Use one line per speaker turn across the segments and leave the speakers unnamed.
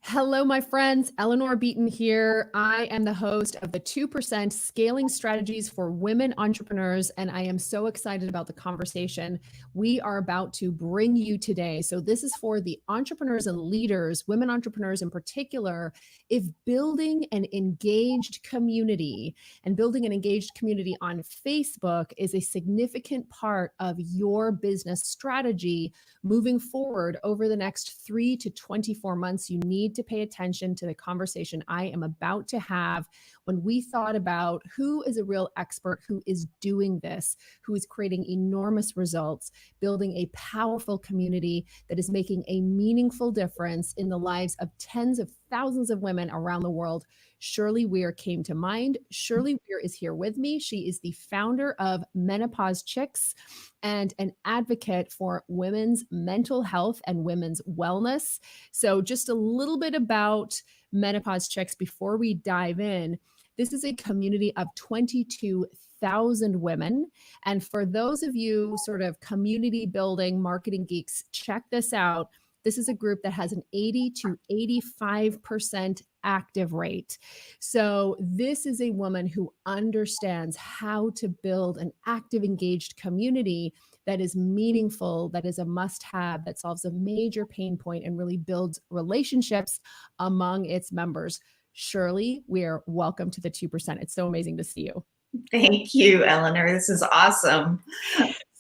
Hello, my friends. Eleanor Beaton here. I am the host of the 2% Scaling Strategies for Women Entrepreneurs, and I am so excited about the conversation we are about to bring you today. So, this is for the entrepreneurs and leaders, women entrepreneurs in particular. If building an engaged community and building an engaged community on Facebook is a significant part of your business strategy moving forward over the next 3 to 24 months, you need to pay attention to the conversation I am about to have when we thought about who is a real expert, who is doing this, who is creating enormous results, building a powerful community that is making a meaningful difference in the lives of tens of thousands of women around the world. Shirley Weir came to mind. Shirley Weir is here with me. She is the founder of Menopause Chicks and an advocate for women's mental health and women's wellness. So just a little bit about Menopause Chicks before we dive in. This is a community of 22,000 women. And for those of you sort of community building marketing geeks, check this out. This is a group that has an 80 to 85% active rate. So this is a woman who understands how to build an active, engaged community that is meaningful, that is a must-have, that solves a major pain point and really builds relationships among its members. Shirley Weir, welcome to the 2%. It's so amazing to see you.
Thank you, Eleanor. This is awesome.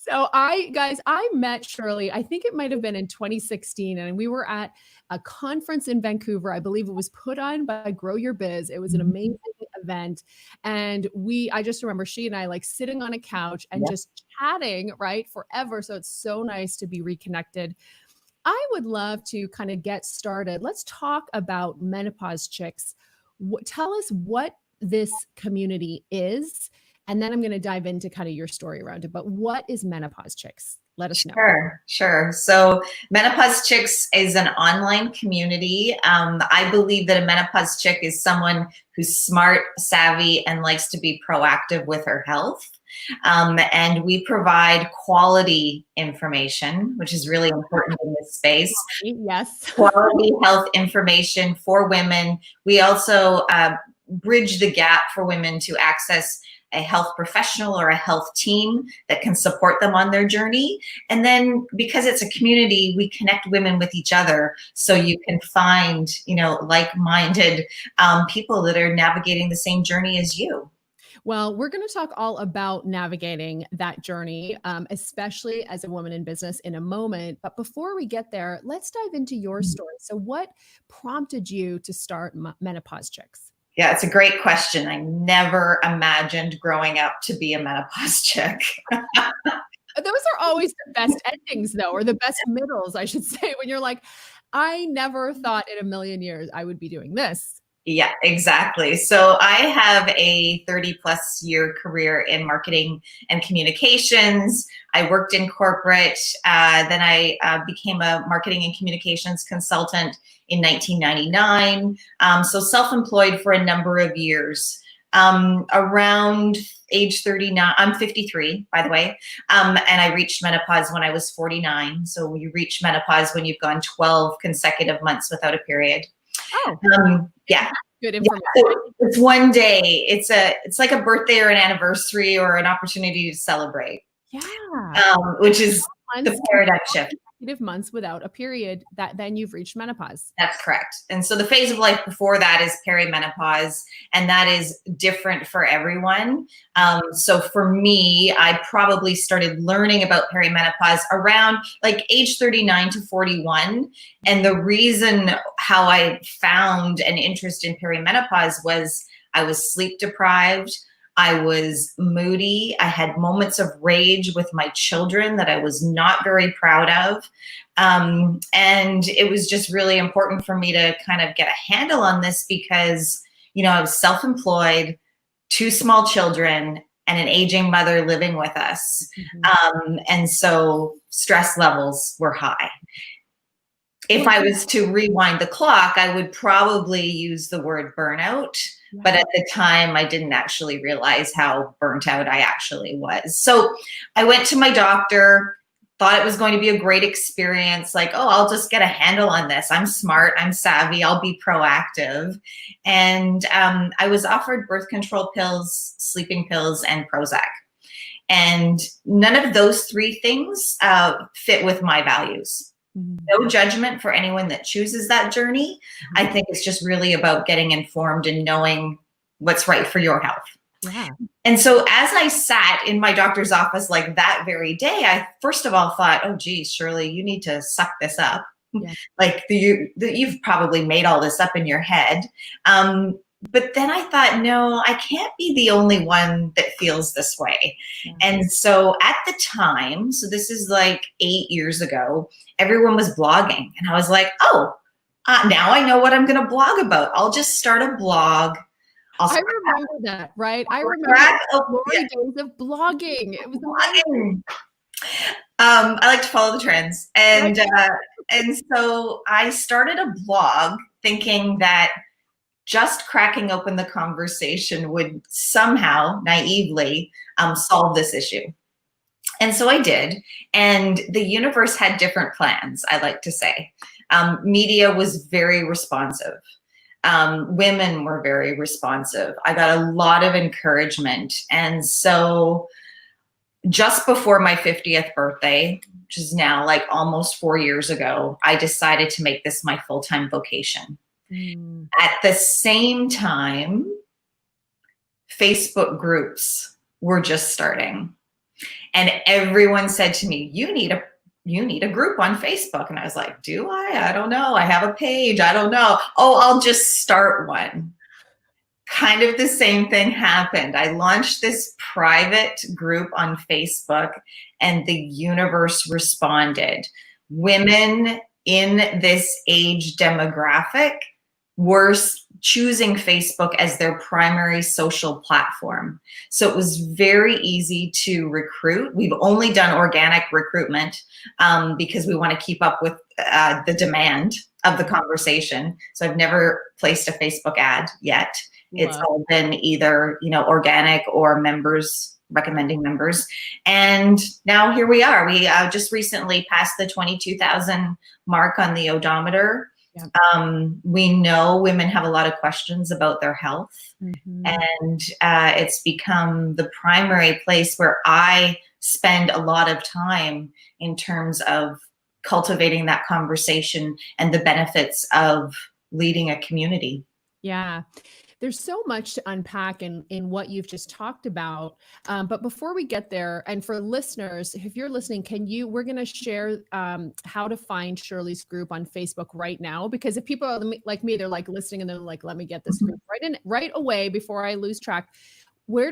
So I met Shirley, I think it might have been in 2016, and we were at a conference in Vancouver. I believe it was put on by Grow Your Biz. It was an amazing event. And I just remember she and I like sitting on a couch and just chatting, right, forever. So it's so nice to be reconnected. I would love to kind of get started. Let's talk about Menopause Chicks. Tell us what this community is. And then I'm going to dive into kind of your story around it. But what is Menopause Chicks? Let us know.
Sure. So Menopause Chicks is an online community. I believe that a menopause chick is someone who's smart, savvy, and likes to be proactive with her health. And we provide quality information, which is really important in this space.
Yes.
Quality health information for women. We also bridge the gap for women to access a health professional or a health team that can support them on their journey. And then because it's a community, we connect women with each other. So you can find, like-minded people that are navigating the same journey as you.
Well, we're going to talk all about navigating that journey, especially as a woman in business in a moment. But before we get there, let's dive into your story. So what prompted you to start Menopause Chicks?
Yeah, it's a great question. I never imagined growing up to be a menopause chick.
Those are always the best endings, though, or the best middles, I should say, when you're like, I never thought in a million years I would be doing this.
Yeah, exactly. So I have a 30+ year career in marketing and communications. I worked in corporate. Then I became a marketing and communications consultant in 1999. So self-employed for a number of years. Around age 39, I'm 53, by the way. And I reached menopause when I was 49. So you reach menopause when you've gone 12 consecutive months without a period.
Oh,
yeah.
Good information.
Yeah, so it's one day. It's like a birthday or an anniversary or an opportunity to celebrate.
Yeah.
Which is the paradigm shift.
Months without a period, then you've reached menopause.
That's correct. And so the phase of life before that is perimenopause, and that is different for everyone. So for me, I probably started learning about perimenopause around like age 39 to 41. And the reason how I found an interest in perimenopause was I was sleep deprived. I was moody. I had moments of rage with my children that I was not very proud of. And it was just really important for me to kind of get a handle on this because, I was self-employed, 2 small children, and an aging mother living with us. And so stress levels were high. If I was to rewind the clock, I would probably use the word burnout. But at the time, I didn't actually realize how burnt out I actually was. So I went to my doctor, thought it was going to be a great experience. Like, oh, I'll just get a handle on this. I'm smart. I'm savvy. I'll be proactive. And I was offered birth control pills, sleeping pills, and Prozac. And none of those three things fit with my values. No judgment for anyone that chooses that journey. I think it's just really about getting informed and knowing what's right for your health.
Yeah.
And so as I sat in my doctor's office like that very day, I first of all thought, oh, geez, Shirley, you need to suck this up.
Yeah.
Like you've probably made all this up in your head. But then I thought, no, I can't be the only one that feels this way.
Yeah.
And so at the time, so this is like 8 years ago, everyone was blogging. And I was like, oh, now I know what I'm going to blog about. I'll just start a blog.
I remember that, right? I remember the glory days of blogging. It was blogging.
I like to follow the trends. And so I started a blog thinking that just cracking open the conversation would somehow naively solve this issue. And so I did. And the universe had different plans, I like to say. Media was very responsive. Women were very responsive. I got a lot of encouragement. And so just before my 50th birthday, which is now like almost 4 years ago, I decided to make this my full-time vocation. At the same time, Facebook groups were just starting. And everyone said to me, you need a group on Facebook. And I was like, do I? I don't know. I have a page. I don't know. Oh, I'll just start one. Kind of the same thing happened. I launched this private group on Facebook and the universe responded. Women in this age demographic were choosing Facebook as their primary social platform. So it was very easy to recruit. We've only done organic recruitment because we want to keep up with the demand of the conversation. So I've never placed a Facebook ad yet. Wow. It's all been either, organic or members recommending members. And now here we are. We just recently passed the 22,000 mark on the odometer. Yeah. We know women have a lot of questions about their health, and it's become the primary place where I spend a lot of time in terms of cultivating that conversation and the benefits of leading a community.
Yeah. There's so much to unpack in what you've just talked about. But before we get there, and for listeners, if you're listening, we're going to share how to find Shirley's group on Facebook right now, because if people are like me, they're like listening and they're like, let me get this group right away before I lose track.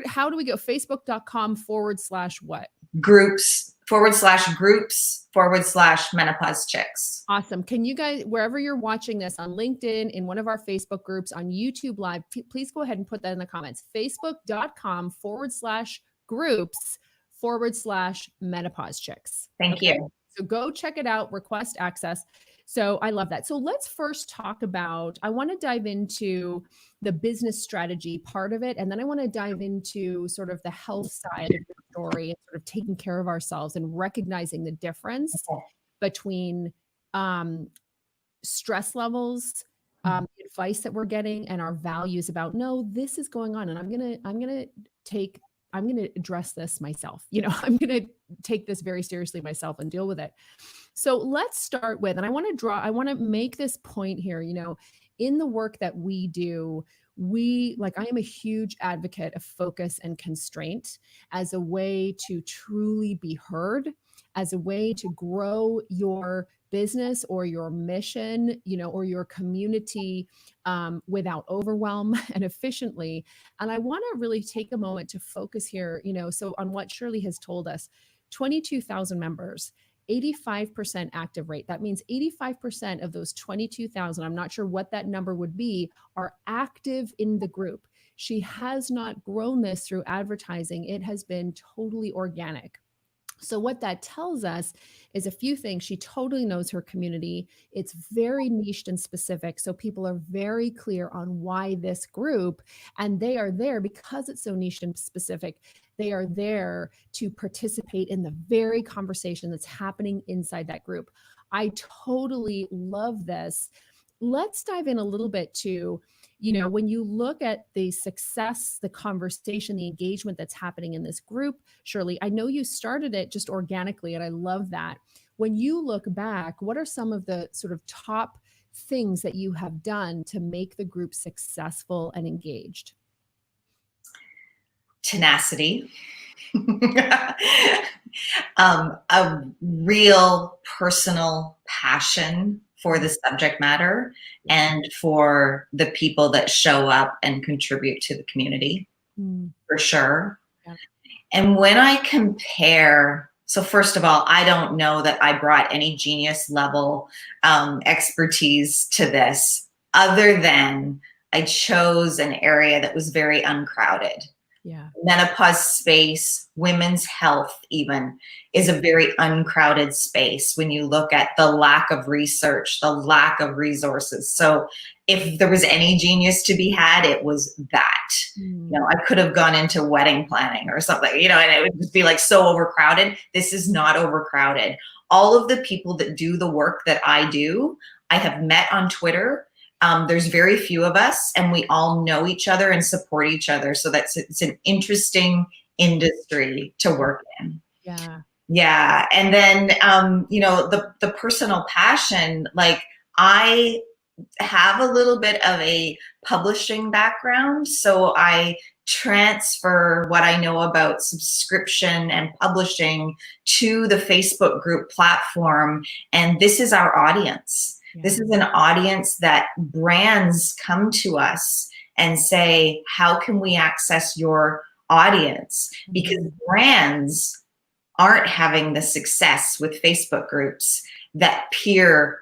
How do we go? Facebook.com/what?
Groups/Menopause Chicks.
Awesome. Can you guys, wherever you're watching this, on LinkedIn, in one of our Facebook groups, on YouTube Live, please go ahead and put that in the comments. Facebook.com/groups/Menopause Chicks.
Thank you.
So go check it out, request access. So I love that. So let's first talk about, I want to dive into the business strategy part of it. And then I want to dive into sort of the health side of the story and sort of taking care of ourselves and recognizing the difference between stress levels, advice that we're getting, and our values about, no, this is going on. And I'm going to address this myself. I'm going to take this very seriously myself and deal with it. So let's start with, and I want to make this point here, in the work that we do, I am a huge advocate of focus and constraint as a way to truly be heard, as a way to grow your business or your mission, or your community without overwhelm and efficiently. And I want to really take a moment to focus here, so on what Shirley has told us. 22,000 members, 85% active rate. That means 85% of those 22,000, I'm not sure what that number would be, are active in the group. She has not grown this through advertising. It has been totally organic. So what that tells us is a few things. She totally knows her community. It's very niched and specific. So people are very clear on why this group, and they are there because it's so niche and specific. They are there to participate in the very conversation that's happening inside that group. I totally love this. Let's dive in a little bit to, when you look at the success, the conversation, the engagement that's happening in this group, Shirley, I know you started it just organically, and I love that. When you look back, what are some of the sort of top things that you have done to make the group successful and engaged?
Tenacity. A real personal passion for the subject matter and for the people that show up and contribute to the community, for sure. Yeah. And when I compare, so first of all, I don't know that I brought any genius level expertise to this, other than I chose an area that was very uncrowded.
Yeah.
Menopause space, women's health even, is a very uncrowded space when you look at the lack of research, the lack of resources. So if there was any genius to be had, it was that. I could have gone into wedding planning or something, and it would just be like so overcrowded. This is not overcrowded. All of the people that do the work that I do, I have met on Twitter. There's very few of us, and we all know each other and support each other. So it's an interesting industry to work in.
Yeah.
Yeah. And then, the personal passion, like I have a little bit of a publishing background. So I transfer what I know about subscription and publishing to the Facebook group platform. And this is our audience. This is an audience that brands come to us and say, how can we access your audience? Because brands aren't having the success with Facebook groups that peer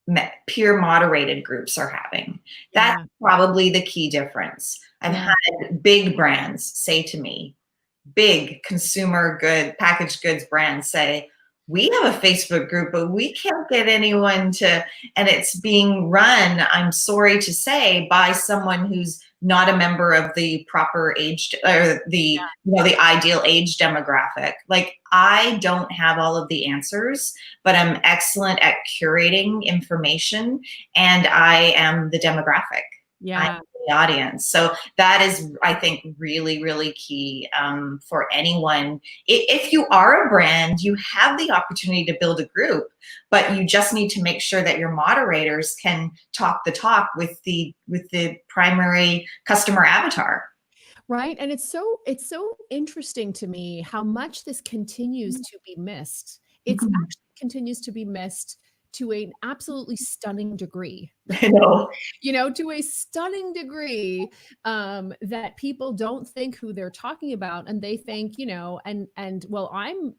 moderated groups are having. That's probably the key difference. I've had big brands say to me, big consumer packaged goods brands say, we have a Facebook group, but we can't get anyone to, and it's being run, I'm sorry to say, by someone who's not a member of the proper age or the ideal age demographic. Like, I don't have all of the answers, but I'm excellent at curating information, and I am the demographic.
Yeah.
The audience. So that is, I think, really, really key for anyone. If you are a brand, you have the opportunity to build a group, but you just need to make sure that your moderators can talk the talk with the primary customer avatar.
Right. And it's so interesting to me how much this continues to be missed. It's actually continues to be missed to an absolutely stunning degree.
I know.
To a stunning degree, that people don't think who they're talking about, and they think, well, I'm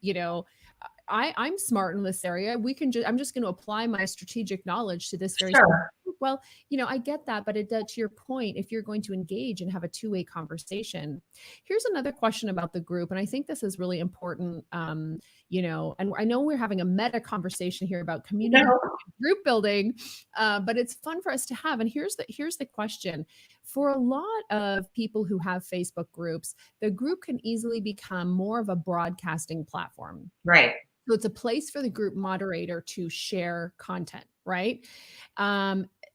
smart in this area. I'm just going to apply my strategic knowledge to this very.
Sure.
Well, I get that, but to your point, if you're going to engage and have a two-way conversation, here's another question about the group. And I think this is really important, and I know we're having a meta conversation here about community group building, but it's fun for us to have. And here's the question. For a lot of people who have Facebook groups, the group can easily become more of a broadcasting platform.
Right.
So it's a place for the group moderator to share content, right?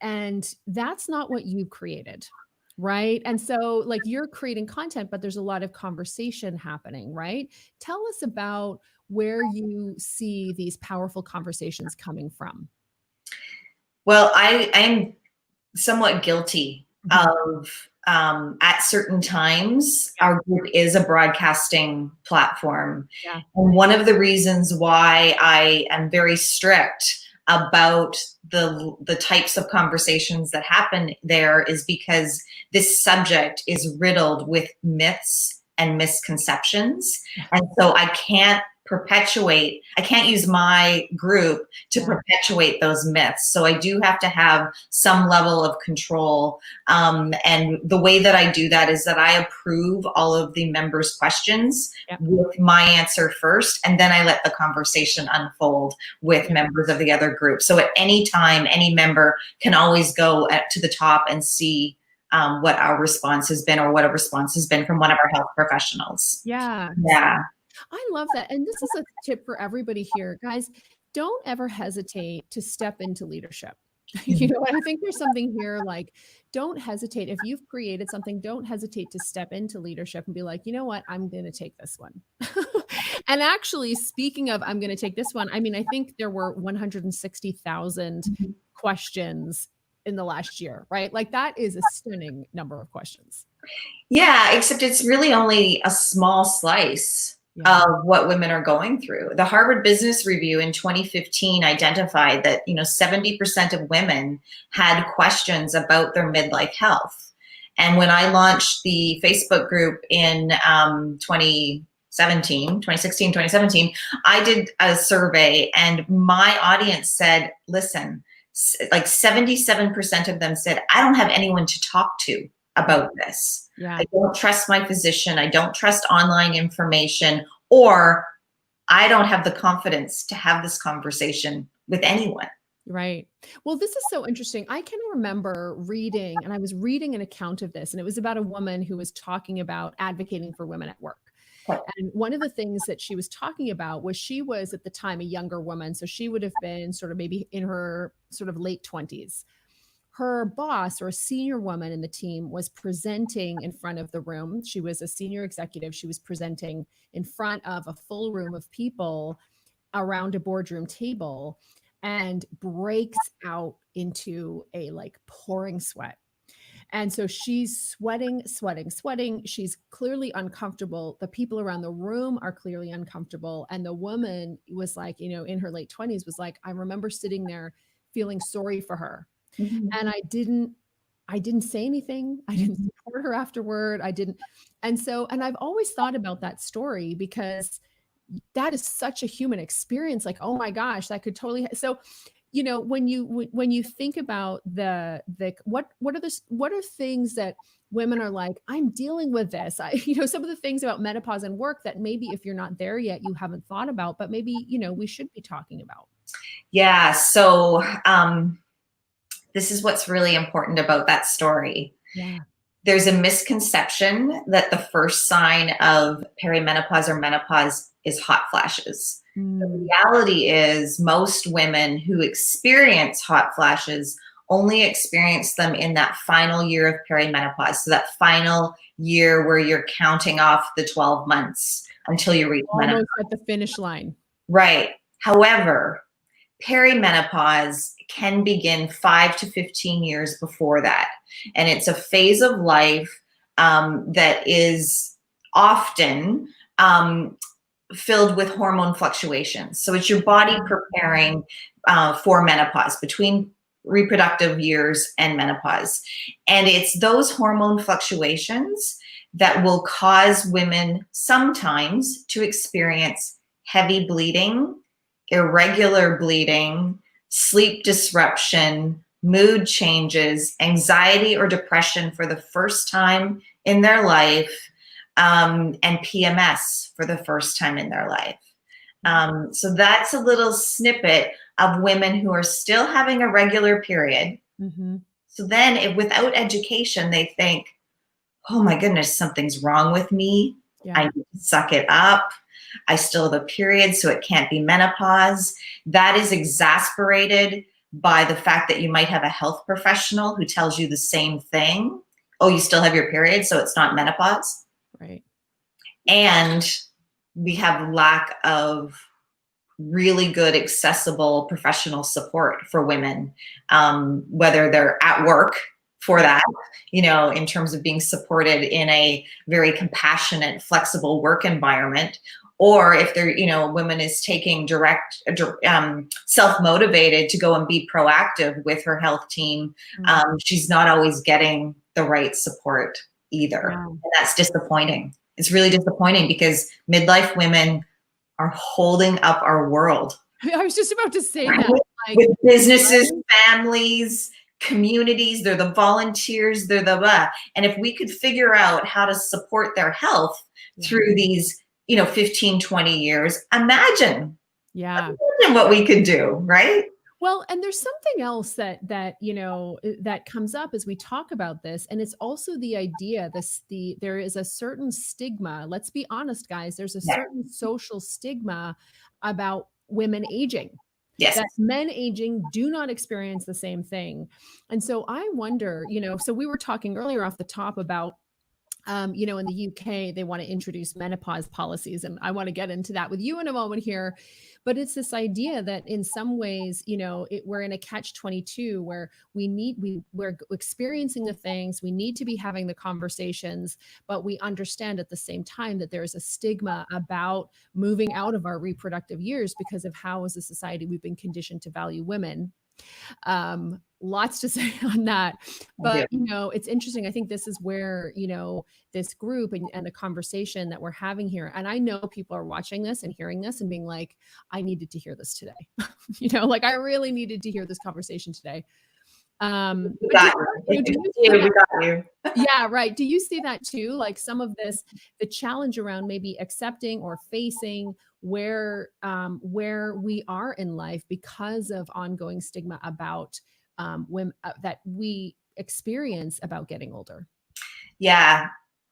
And that's not what you created, right? And so, like, you're creating content, but there's a lot of conversation happening, right? Tell us about where you see these powerful conversations coming from.
Well, I'm somewhat guilty of at certain times, our group is a broadcasting platform.
Yeah.
And one of the reasons why I am very strict about the types of conversations that happen there is because this subject is riddled with myths and misconceptions. And so I can't use my group to perpetuate those myths. So I do have to have some level of control. And the way that I do that is that I approve all of the members' questions with my answer first, and then I let the conversation unfold with members of the other group. So at any time, any member can always go to the top and see what our response has been, or what a response has been from one of our health professionals.
Yeah.
Yeah.
I love that. And this is a tip for everybody here. Guys, don't ever hesitate to step into leadership. You know, I think there's something here like, don't hesitate. If you've created something, don't hesitate to step into leadership and be like, you know what, I'm going to take this one. And actually, speaking of, I'm going to take this one, I mean, I think there were 160,000 questions in the last year, right? Like that is a stunning number of questions.
Yeah, except it's really only a small slice of what women are going through. The Harvard Business Review in 2015 identified that, 70% of women had questions about their midlife health. And when I launched the Facebook group in 2017, I did a survey, and my audience said, listen, like 77% of them said, I don't have anyone to talk to about this.
Yeah.
I don't trust my physician. I don't trust online information, or I don't have the confidence to have this conversation with anyone.
Right. Well, this is so interesting. I can remember reading, and I was reading an account of this, and it was about a woman who was talking about advocating for women at work. And one of the things that she was talking about was she was at the time a younger woman. So she would have been sort of maybe in her sort of late 20s. Her boss, or a senior woman in the team, was presenting in front of the room. She was a senior executive. She was presenting in front of a full room of people around a boardroom table, and breaks out into a like pouring sweat. And so she's sweating. She's clearly uncomfortable. The people around the room are clearly uncomfortable. And the woman was like, in her late 20s, was like, I remember sitting there feeling sorry for her. Mm-hmm. And I didn't say anything. I didn't support her afterward. I didn't. And I've always thought about that story, because that is such a human experience. Like, oh my gosh, that could totally. So, when you think about what are things that women are like, I'm dealing with this. Some of the things about menopause and work that maybe if you're not there yet, you haven't thought about, but maybe, we should be talking about.
Yeah. So, this is what's really important about that story.
Yeah.
There's a misconception that the first sign of perimenopause or menopause is hot flashes. The reality is most women who experience hot flashes only experience them in that final year of perimenopause. So that final year where you're counting off the 12 months until you reach
almost
menopause.
At the finish line.
Right. However, perimenopause can begin 5 to 15 years before that. And it's a phase of life that is often filled with hormone fluctuations. So it's your body preparing for menopause, between reproductive years and menopause. And it's those hormone fluctuations that will cause women sometimes to experience heavy bleeding, irregular bleeding, sleep disruption, mood changes, anxiety or depression for the first time in their life, and PMS for the first time in their life. So that's a little snippet of women who are still having a regular period. Mm-hmm. So then if without education, they think, oh my goodness, something's wrong with me. Yeah. I need to suck it up. I still have a period, so it can't be menopause. That is exasperated by the fact that you might have a health professional who tells you the same thing. Oh, you still have your period, so it's not menopause.
Right.
And we have lack of really good, accessible professional support for women, whether they're at work for that, in terms of being supported in a very compassionate, flexible work environment, or if they're, a woman is taking self-motivated to go and be proactive with her health team, she's not always getting the right support either. Yeah. And that's disappointing. It's really disappointing because midlife women are holding up our world.
I was just about to say that.
With businesses, families, communities, they're the volunteers, they're the blah. And if we could figure out how to support their health through these, 15, 20 years, imagine what we could do, right?
Well, and there's something else that comes up as we talk about this, and it's also the idea there is a certain stigma. Let's be honest, guys. There's a
Yeah.
certain social stigma about women aging.
Yes.
That men aging do not experience the same thing. And so I wonder, so we were talking earlier off the top about in the UK, they want to introduce menopause policies. And I want to get into that with you in a moment here. But it's this idea that in some ways, we're in a catch-22 where we're experiencing the things, we need to be having the conversations, but we understand at the same time that there's a stigma about moving out of our reproductive years because of how as a society we've been conditioned to value women. Lots to say on that, but it's interesting. I think this is where this group and the conversation that we're having here, and I know people are watching this and hearing this and being like, I needed to hear this today. Like I really needed to hear this conversation today.
We got you.
Yeah, right. Do you see that too? Like some of this, the challenge around maybe accepting or facing where we are in life because of ongoing stigma about women that we experience about getting older.
Yeah,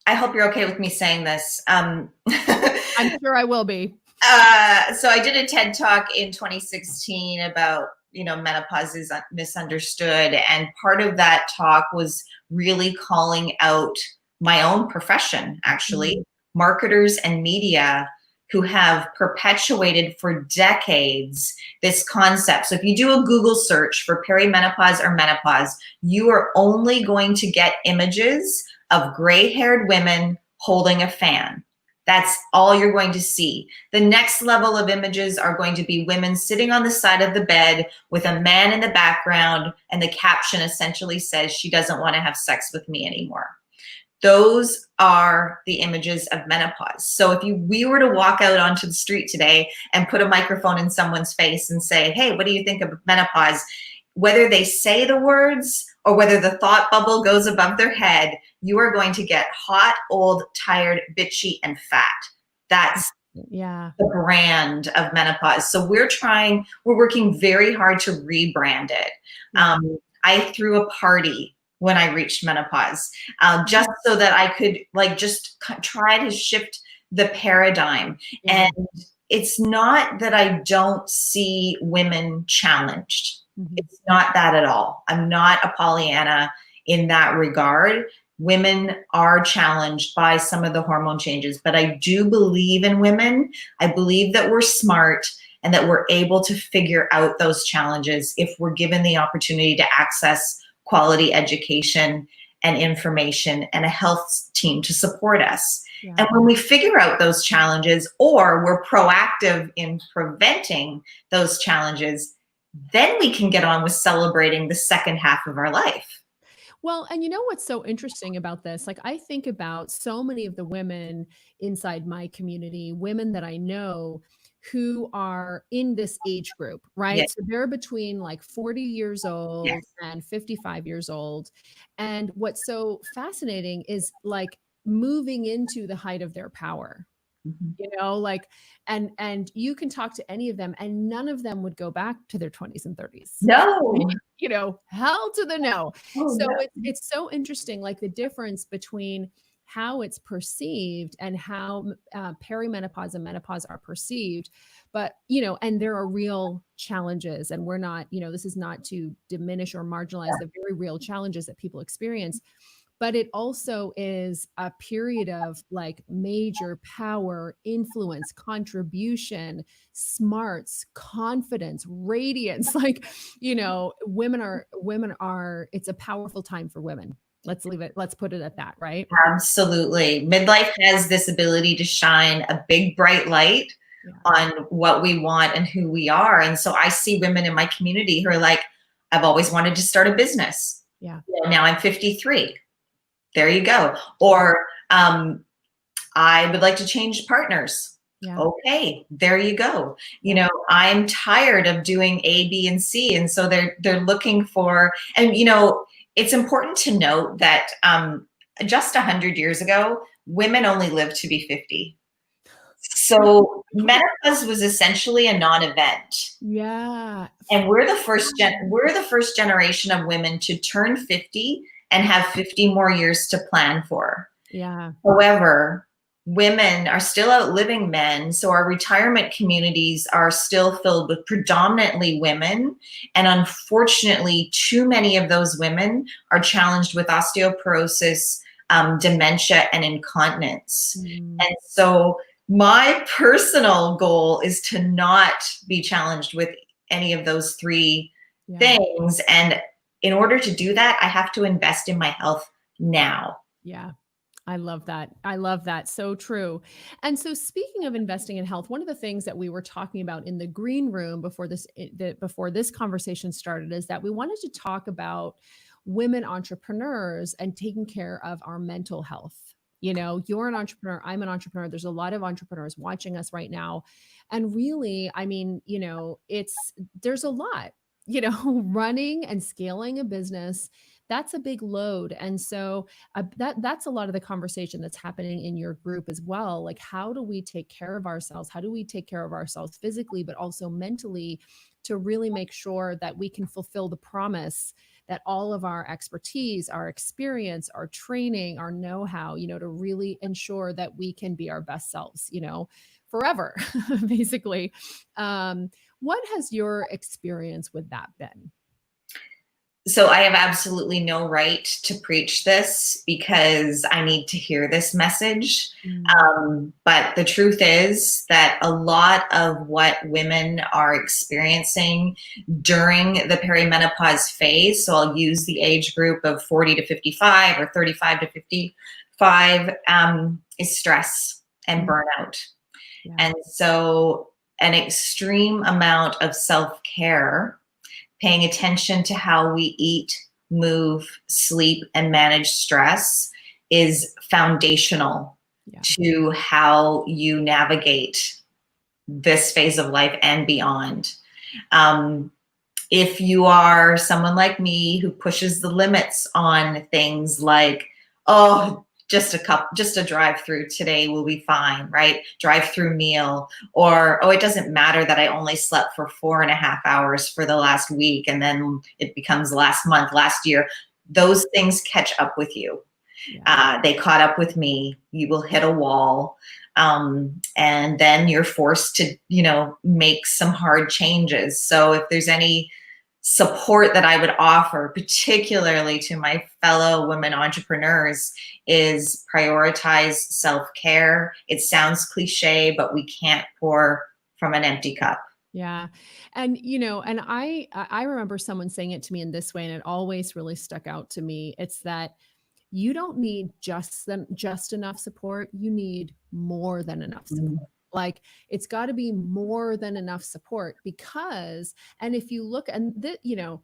I hope you're okay with me saying this.
I'm sure I will be.
So I did a TED Talk in 2016 about menopause is misunderstood, and part of that talk was really calling out my own profession, actually, marketers and media who have perpetuated for decades this concept. So if you do a Google search for perimenopause or menopause, you are only going to get images of gray-haired women holding a fan. That's all you're going to see. The next level of images are going to be women sitting on the side of the bed with a man in the background, and the caption essentially says, she doesn't want to have sex with me anymore. Those are the images of menopause. So if we were to walk out onto the street today and put a microphone in someone's face and say, hey, what do you think of menopause? Whether they say the words or whether the thought bubble goes above their head, you are going to get hot, old, tired, bitchy, and fat. That's the brand of menopause. So we're working very hard to rebrand it. I threw a party when I reached menopause, just so that I could just try to shift the paradigm. And it's not that I don't see women challenged. It's not that at all. I'm not a Pollyanna in that regard. Women are challenged by some of the hormone changes, but I do believe in women. I believe that we're smart and that we're able to figure out those challenges if we're given the opportunity to access quality education and information and a health team to support us. Yeah. And when we figure out those challenges, or we're proactive in preventing those challenges, then we can get on with celebrating the second half of our life.
Well, and you know what's so interesting about this? Like, I think about so many of the women inside my community, women that I know who are in this age group, right? Yes. So they're between like 40 years old and 55 years old. And what's so fascinating is like moving into the height of their power. And you can talk to any of them and none of them would go back to their 20s and 30s.
No.
Hell to the no. It's so interesting, like the difference between how it's perceived and how perimenopause and menopause are perceived. But, and there are real challenges, and we're not, this is not to diminish or marginalize the very real challenges that people experience. But it also is a period of like major power, influence, contribution, smarts, confidence, radiance. Like, women are, it's a powerful time for women. Let's leave it. Let's put it at that, right?
Absolutely. Midlife has this ability to shine a big, bright light on what we want and who we are. And so I see women in my community who are like, I've always wanted to start a business.
Yeah.
Now I'm 53. There you go. Or I would like to change partners. Yeah. Okay, there you go. I'm tired of doing A, B, and C. And so they're looking for, and it's important to note that just 100 years ago, women only lived to be 50. So menopause was essentially a non-event.
Yeah.
And we're the first generation of women to turn 50 and have 50 more years to plan for.
Yeah.
However, women are still outliving men, so our retirement communities are still filled with predominantly women, and unfortunately, too many of those women are challenged with osteoporosis, dementia, and incontinence. And so my personal goal is to not be challenged with any of those three things. And in order to do that, I have to invest in my health now.
Yeah. I love that. I love that. So true. And so speaking of investing in health, one of the things that we were talking about in the green room before this conversation started is that we wanted to talk about women entrepreneurs and taking care of our mental health. You know, you're an entrepreneur, I'm an entrepreneur. There's a lot of entrepreneurs watching us right now. And really, I mean, you know, there's a lot, you know, running and scaling a business, that's a big load. And so that's a lot of the conversation that's happening in your group as well. Like, how do we take care of ourselves? How do we take care of ourselves physically, but also mentally, to really make sure that we can fulfill the promise that all of our expertise, our experience, our training, our know-how, you know, to really ensure that we can be our best selves, you know, forever, basically. What has your experience with that been?
So I have absolutely no right to preach this because I need to hear this message. But the truth is that a lot of what women are experiencing during the perimenopause phase, so I'll use the age group of 40 to 55 or 35 to 55, is stress and burnout.
Yeah.
And so an extreme amount of self-care, paying attention to how we eat, move, sleep, and manage stress is foundational to how you navigate this phase of life and beyond. If you are someone like me who pushes the limits on things like, oh, just a drive-through today will be fine, right? Drive-through meal, or, oh, it doesn't matter that I only slept for 4.5 hours for the last week, and then it becomes last month, last year. Those things catch up with you. They caught up with me. You will hit a wall. And then you're forced to, you know, make some hard changes. So if there's any support that I would offer, particularly to my fellow women entrepreneurs, is prioritize self-care. It sounds cliche, but we can't pour from an empty cup.
Yeah. And, you know, and I remember someone saying it to me in this way, and it always really stuck out to me. It's that you don't need just enough support. You need more than enough support. Like, it's got to be more than enough support, because, and if you look, and you know,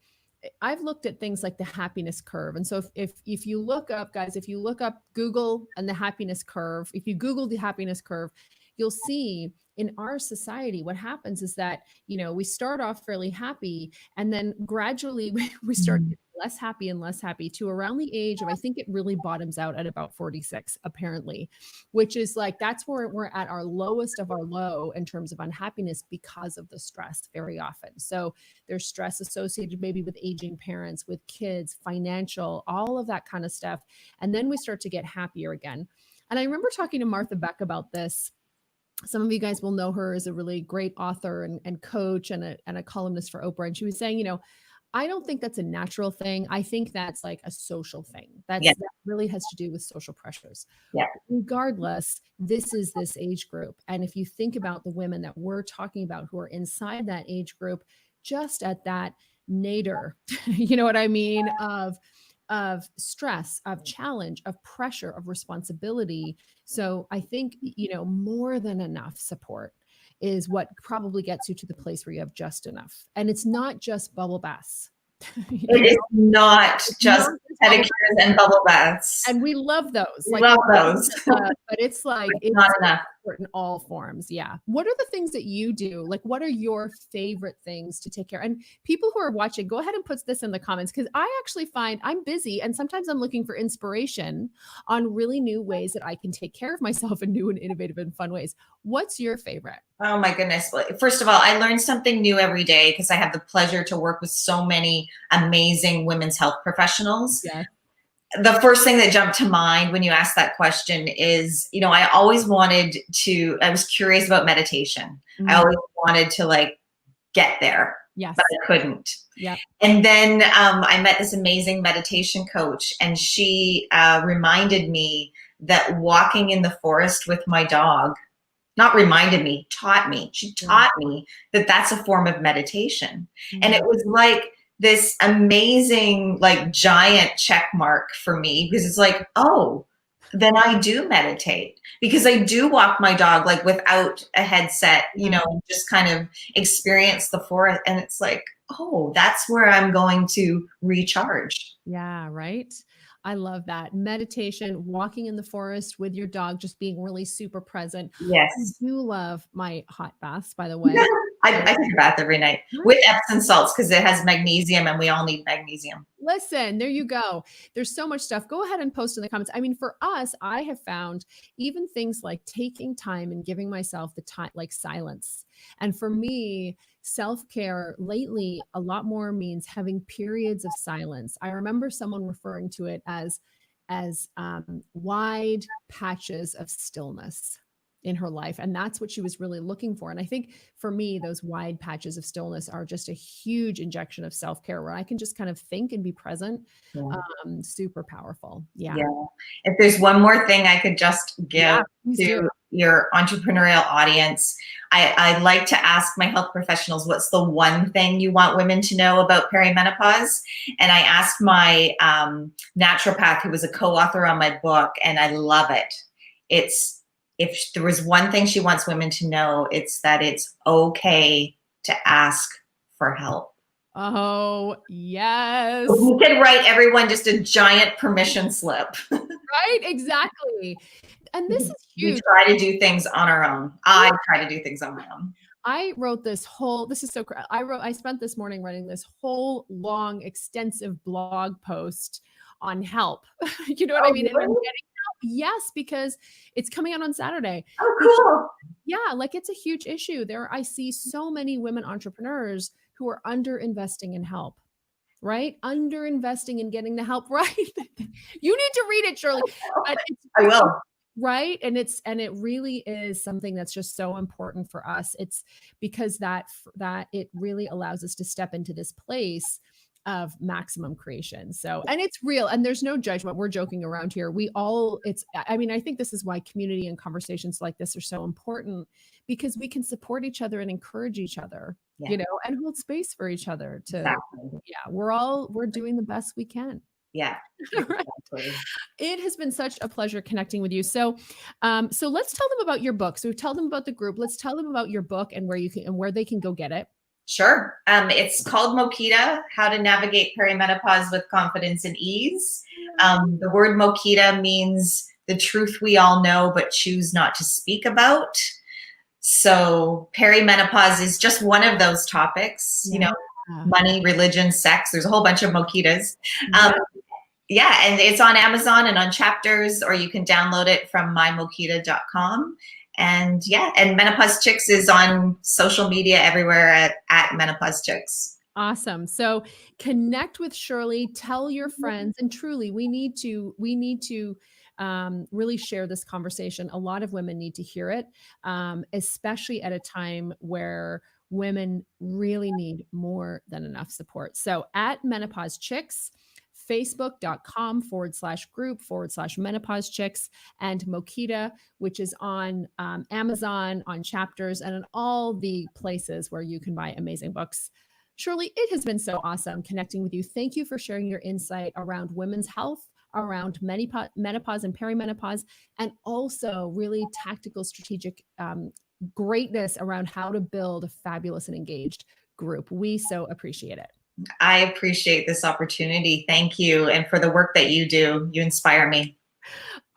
I've looked at things like the happiness curve. And so if you look up, guys, if you look up Google and the happiness curve, if you Google the happiness curve, you'll see in our society, what happens is that, you know, we start off fairly happy, and then gradually we start getting less happy and less happy to around the age of, I think it really bottoms out at about 46, apparently, which is like, that's where we're at our lowest of our low in terms of unhappiness because of the stress very often. So there's stress associated maybe with aging parents, with kids, financial, all of that kind of stuff. And then we start to get happier again. And I remember talking to Martha Beck about this. Some of you guys will know her as a really great author and coach and a columnist for Oprah. And she was saying, you know, I don't think that's a natural thing. I think that's like a social thing. That really has to do with social pressures. Regardless, this is this age group. And if you think about the women that we're talking about who are inside that age group, just at that nadir, you know what I mean, of stress, of challenge, of pressure, of responsibility. So I think, you know, more than enough support is what probably gets you to the place where you have just enough. And it's not just bubble baths.
It is not just pedicures and bubble baths.
And we love those.
We love those.
But it's like,
it's not enough.
support in all forms. Yeah. What are the things that you do? Like, what are your favorite things to take care? And people who are watching, go ahead and put this in the comments, because I actually find I'm busy and sometimes I'm looking for inspiration on really new ways that I can take care of myself in new and innovative and fun ways. What's your favorite?
Oh my goodness. Well, first of all, I learn something new every day because I have the pleasure to work with so many amazing women's health professionals.
Yeah.
The first thing that jumped to mind when you asked that question is, I always I was curious about meditation. I always wanted to like get there,
Yes.
but I couldn't.
Yeah.
And then I met this amazing meditation coach, and she reminded me that walking in the forest with my dog, not reminded me, taught me. She taught me that that's a form of meditation. And it was like this amazing, like giant check mark for me, because it's like, oh, then I do meditate, because I do walk my dog like without a headset, just kind of experience the forest. And it's like, oh, that's where I'm going to recharge.
Yeah, right. I love that. Meditation, walking in the forest with your dog, just being really super present.
Yes.
I do love my hot baths, by the way.
I take a bath every night with Epsom salts because it has magnesium, and we all need magnesium.
Listen, there you go. There's so much stuff. Go ahead and post in the comments. I mean, for us, I have found even things like taking time and giving myself the time, like silence. And for me, self-care lately a lot more means having periods of silence. I remember someone referring to it as wide patches of stillness in her life. And that's what she was really looking for. And I think for me, those wide patches of stillness are just a huge injection of self-care where I can just kind of think and be present. Super powerful. Yeah.
If there's one more thing I could just give to your entrepreneurial audience, I like to ask my health professionals, what's the one thing you want women to know about perimenopause? And I asked my naturopath, who was a co-author on my book, and I love it. If there was one thing she wants women to know, it's that it's okay to ask for help.
Oh, yes.
We could write everyone just a giant permission slip.
Right? Exactly. And this is huge.
We try to do things on our own. I try to do things on my own.
I wrote this is so I spent this morning writing this whole long, extensive blog post on help. You know what I mean?
Really?
And I'm getting help. Yes, because it's coming out on Saturday.
Oh, cool.
Yeah, like it's a huge issue. I see so many women entrepreneurs who are under-investing in help, right? Under-investing in getting the help, right? You need to read it, Shirley.
I will.
Right. And it really is something that's just so important for us. It's because that it really allows us to step into this place of maximum creation. So, and it's real, and there's no judgment. We're joking around here. I think this is why community and conversations like this are so important, because we can support each other and encourage each other, and hold space for each other we're doing the best we can.
Yeah. Exactly.
It has been such a pleasure connecting with you. So let's tell them about your book. So tell them about the group. Let's tell them about your book and where they can go get it.
Sure. It's called Mokita, How to Navigate Perimenopause with Confidence and Ease. The word Mokita means the truth we all know but choose not to speak about. So perimenopause is just one of those topics, money, religion, sex. There's a whole bunch of Mokitas. And it's on Amazon and on Chapters, or you can download it from mymokita.com. And Menopause Chicks is on social media everywhere at Menopause Chicks.
Awesome. So connect with Shirley, tell your friends, and truly we need to really share this conversation. A lot of women need to hear it, especially at a time where women really need more than enough support. So at Menopause Chicks, facebook.com/group/Menopause Chicks, and Mokita, which is on Amazon, on Chapters, and in all the places where you can buy amazing books. Shirley, it has been so awesome connecting with you. Thank you for sharing your insight around women's health, around menopause and perimenopause, and also really tactical, strategic greatness around how to build a fabulous and engaged group. We so appreciate it.
I appreciate this opportunity. Thank you. And for the work that you do, you inspire me.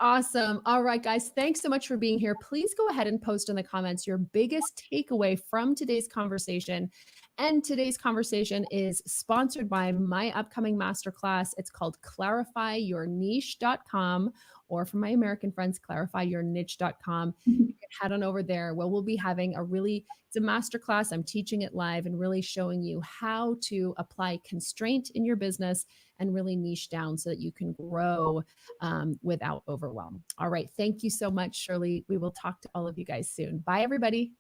Awesome. All right, guys. Thanks so much for being here. Please go ahead and post in the comments your biggest takeaway from today's conversation. And today's conversation is sponsored by my upcoming masterclass. It's called clarifyyourniche.com, or for my American friends, clarifyyourniche.com. You can head on over there where we'll be having it's a masterclass. I'm teaching it live and really showing you how to apply constraint in your business and really niche down so that you can grow without overwhelm. All right. Thank you so much, Shirley. We will talk to all of you guys soon. Bye, everybody.